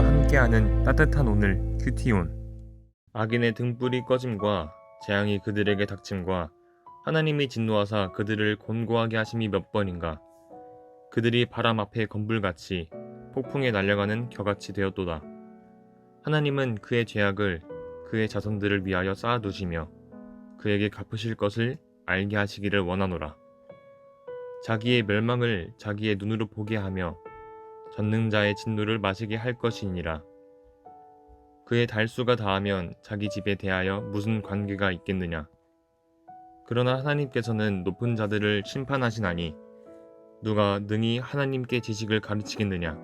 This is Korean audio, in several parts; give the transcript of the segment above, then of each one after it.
하나님과 함께하는 따뜻한 오늘 큐티온. 악인의 등불이 꺼짐과 재앙이 그들에게 닥침과 하나님이 진노하사 그들을 곤고하게 하심이 몇 번인가. 그들이 바람 앞에 건불같이 폭풍에 날려가는 겨같이 되었도다. 하나님은 그의 죄악을 그의 자손들을 위하여 쌓아두시며 그에게 갚으실 것을 알게 하시기를 원하노라. 자기의 멸망을 자기의 눈으로 보게 하며 전능자의 진노를 마시게 할 것이니라. 그의 달수가 다하면 자기 집에 대하여 무슨 관계가 있겠느냐. 그러나 하나님께서는 높은 자들을 심판하시나니 누가 능히 하나님께 지식을 가르치겠느냐.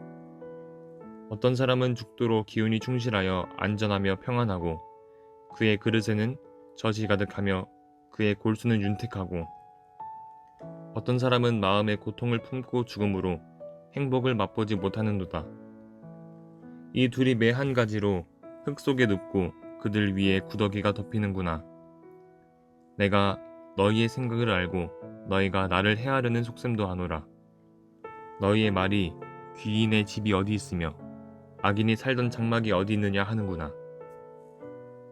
어떤 사람은 죽도록 기운이 충실하여 안전하며 평안하고 그의 그릇에는 젖이 가득하며 그의 골수는 윤택하고 어떤 사람은 마음의 고통을 품고 죽음으로 행복을 맛보지 못하는도다. 이 둘이 매 한 가지로 흙 속에 눕고 그들 위에 구더기가 덮이는구나. 내가 너희의 생각을 알고 너희가 나를 헤아르는 속셈도 아노라. 너희의 말이 귀인의 집이 어디 있으며 악인이 살던 장막이 어디 있느냐 하는구나.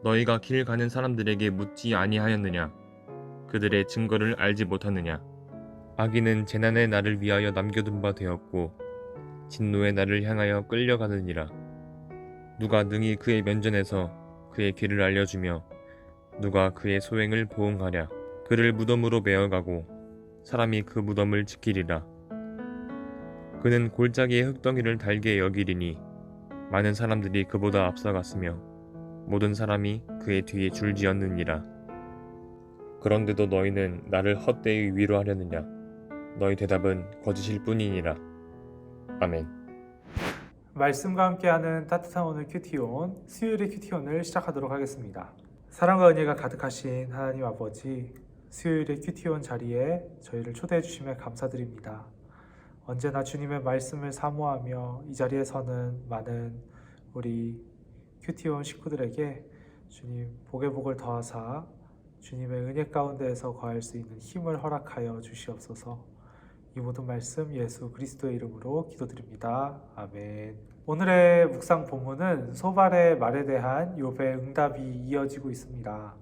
너희가 길 가는 사람들에게 묻지 아니하였느냐. 그들의 증거를 알지 못하느냐. 악인은 재난의 날을 위하여 남겨둔 바 되었고 진노의 날을 향하여 끌려가느니라. 누가 능히 그의 면전에서 그의 길을 알려주며 누가 그의 소행을 보응하랴. 그를 무덤으로 메어가고 사람이 그 무덤을 지키리라. 그는 골짜기의 흙덩이를 달게 여기리니 많은 사람들이 그보다 앞서갔으며 모든 사람이 그의 뒤에 줄지었느니라. 그런데도 너희는 나를 헛되이 위로하려느냐. 너희 대답은 거짓일 뿐이니라. 아멘. 말씀과 함께하는 따뜻한 오늘 큐티온, 수요일의 큐티온을 시작하도록 하겠습니다. 사랑과 은혜가 가득하신 하나님 아버지, 수요일의 큐티온 자리에 저희를 초대해 주심에 감사드립니다. 언제나 주님의 말씀을 사모하며 이 자리에서는 많은 우리 큐티온 식구들에게 주님 복의 복을 더하사 주님의 은혜 가운데에서 거할 수 있는 힘을 허락하여 주시옵소서. 이 모든 말씀 예수 그리스도의 이름으로 기도드립니다. 아멘. 오늘의 묵상 본문은 소발의 말에 대한 욥의 응답이 이어지고 있습니다.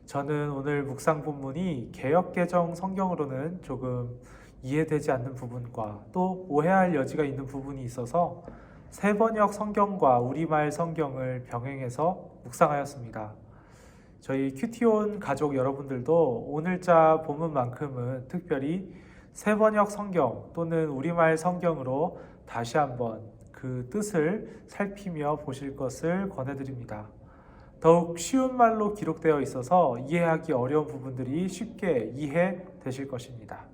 저는 오늘 묵상 본문이 개역개정 성경으로는 조금 이해되지 않는 부분과 또 오해할 여지가 있는 부분이 있어서 세번역 성경과 우리말 성경을 병행해서 묵상하였습니다. 저희 큐티온 가족 여러분들도 오늘자 본문만큼은 특별히 세번역 성경 또는 우리말 성경으로 다시 한번 그 뜻을 살피며 보실 것을 권해드립니다. 더욱 쉬운 말로 기록되어 있어서 이해하기 어려운 부분들이 쉽게 이해되실 것입니다.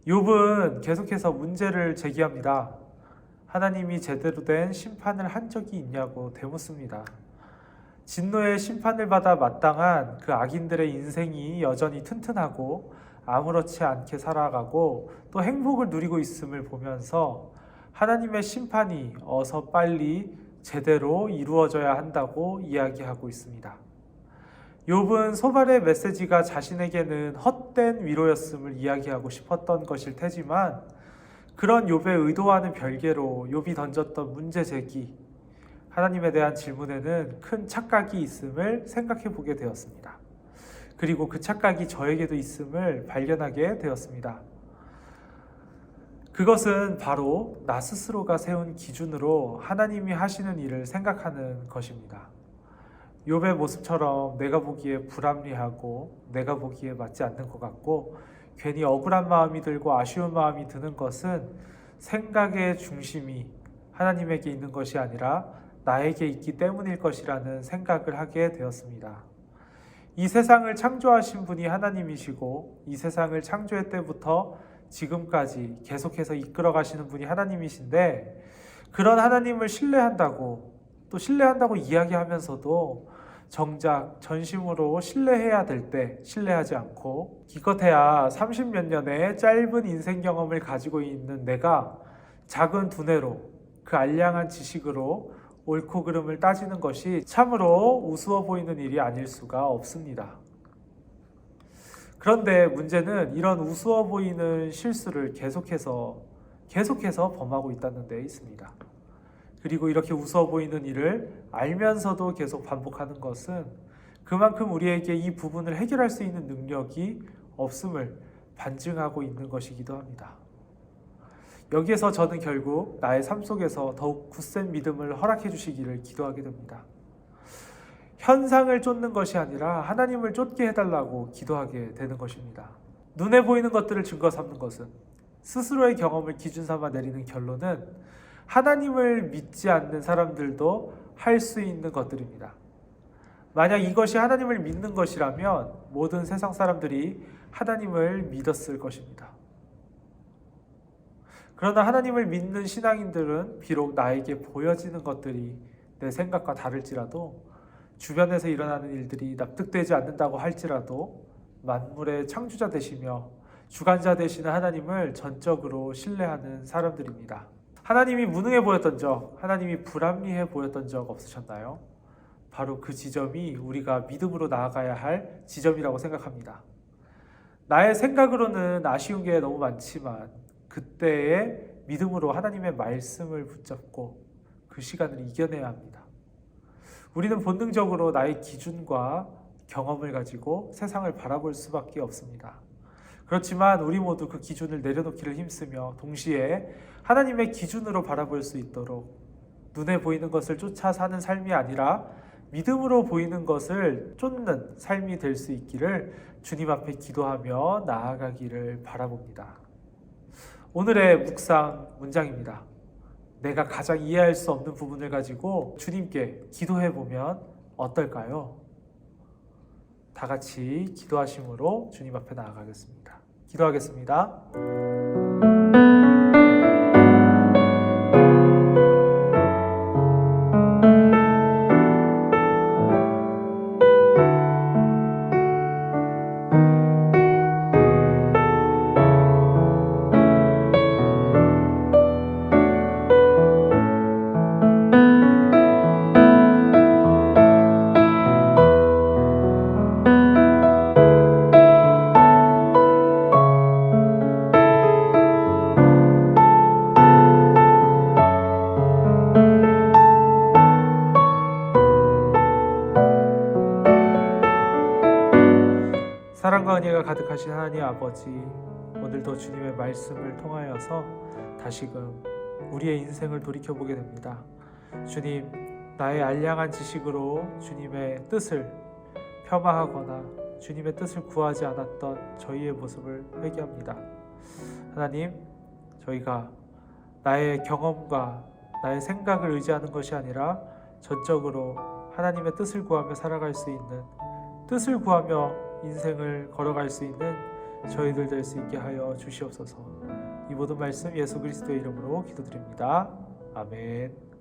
욥은 계속해서 문제를 제기합니다. 하나님이 제대로 된 심판을 한 적이 있냐고 되묻습니다. 진노의 심판을 받아 마땅한 그 악인들의 인생이 여전히 튼튼하고 아무렇지 않게 살아가고 또 행복을 누리고 있음을 보면서 하나님의 심판이 어서 빨리 제대로 이루어져야 한다고 이야기하고 있습니다. 욥은 소발의 메시지가 자신에게는 헛된 위로였음을 이야기하고 싶었던 것일 테지만 그런 욥의 의도와는 별개로 욥이 던졌던 문제 제기, 하나님에 대한 질문에는 큰 착각이 있음을 생각해 보게 되었습니다. 그리고 그 착각이 저에게도 있음을 발견하게 되었습니다. 그것은 바로 나 스스로가 세운 기준으로 하나님이 하시는 일을 생각하는 것입니다. 욥의 모습처럼 내가 보기에 불합리하고 내가 보기에 맞지 않는 것 같고 괜히 억울한 마음이 들고 아쉬운 마음이 드는 것은 생각의 중심이 하나님에게 있는 것이 아니라 나에게 있기 때문일 것이라는 생각을 하게 되었습니다. 이 세상을 창조하신 분이 하나님이시고 이 세상을 창조할 때부터 지금까지 계속해서 이끌어 가시는 분이 하나님이신데 그런 하나님을 신뢰한다고 또 신뢰한다고 이야기하면서도 정작 전심으로 신뢰해야 될 때 신뢰하지 않고 기껏해야 30몇 년의 짧은 인생 경험을 가지고 있는 내가 작은 두뇌로 그 알량한 지식으로 옳고 그름을 따지는 것이 참으로 우스워 보이는 일이 아닐 수가 없습니다. 그런데 문제는 이런 우스워 보이는 실수를 계속해서 범하고 있다는 데 있습니다. 그리고 이렇게 우스워 보이는 일을 알면서도 계속 반복하는 것은 그만큼 우리에게 이 부분을 해결할 수 있는 능력이 없음을 반증하고 있는 것이기도 합니다. 여기에서 저는 결국 나의 삶 속에서 더욱 굳센 믿음을 허락해 주시기를 기도하게 됩니다. 현상을 쫓는 것이 아니라 하나님을 쫓게 해달라고 기도하게 되는 것입니다. 눈에 보이는 것들을 증거 삼는 것은, 스스로의 경험을 기준 삼아 내리는 결론은 하나님을 믿지 않는 사람들도 할 수 있는 것들입니다. 만약 이것이 하나님을 믿는 것이라면 모든 세상 사람들이 하나님을 믿었을 것입니다. 그러나 하나님을 믿는 신앙인들은 비록 나에게 보여지는 것들이 내 생각과 다를지라도, 주변에서 일어나는 일들이 납득되지 않는다고 할지라도 만물의 창조자 되시며 주관자 되시는 하나님을 전적으로 신뢰하는 사람들입니다. 하나님이 무능해 보였던 적, 하나님이 불합리해 보였던 적 없으셨나요? 바로 그 지점이 우리가 믿음으로 나아가야 할 지점이라고 생각합니다. 나의 생각으로는 아쉬운 게 너무 많지만 그때의 믿음으로 하나님의 말씀을 붙잡고 그 시간을 이겨내야 합니다. 우리는 본능적으로 나의 기준과 경험을 가지고 세상을 바라볼 수밖에 없습니다. 그렇지만 우리 모두 그 기준을 내려놓기를 힘쓰며 동시에 하나님의 기준으로 바라볼 수 있도록 눈에 보이는 것을 쫓아 사는 삶이 아니라 믿음으로 보이는 것을 쫓는 삶이 될 수 있기를 주님 앞에 기도하며 나아가기를 바라봅니다. 오늘의 묵상 문장입니다. 내가 가장 이해할 수 없는 부분을 가지고 주님께 기도해 보면 어떨까요? 다 같이 기도하심으로 주님 앞에 나아가겠습니다. 기도하겠습니다. 사랑과 은혜가 가득하신 하나님 아버지, 오늘도 주님의 말씀을 통하여서 다시금 우리의 인생을 돌이켜보게 됩니다. 주님, 나의 알량한 지식으로 주님의 뜻을 폄하하거나 주님의 뜻을 구하지 않았던 저희의 모습을 회개합니다. 하나님, 저희가 나의 경험과 나의 생각을 의지하는 것이 아니라 전적으로 하나님의 뜻을 구하며 살아갈 수 있는, 뜻을 구하며 인생을 걸어갈 수 있는 저희들 될 수 있게 하여 주시옵소서. 이 모든 말씀 예수 그리스도의 이름으로 기도드립니다. 아멘.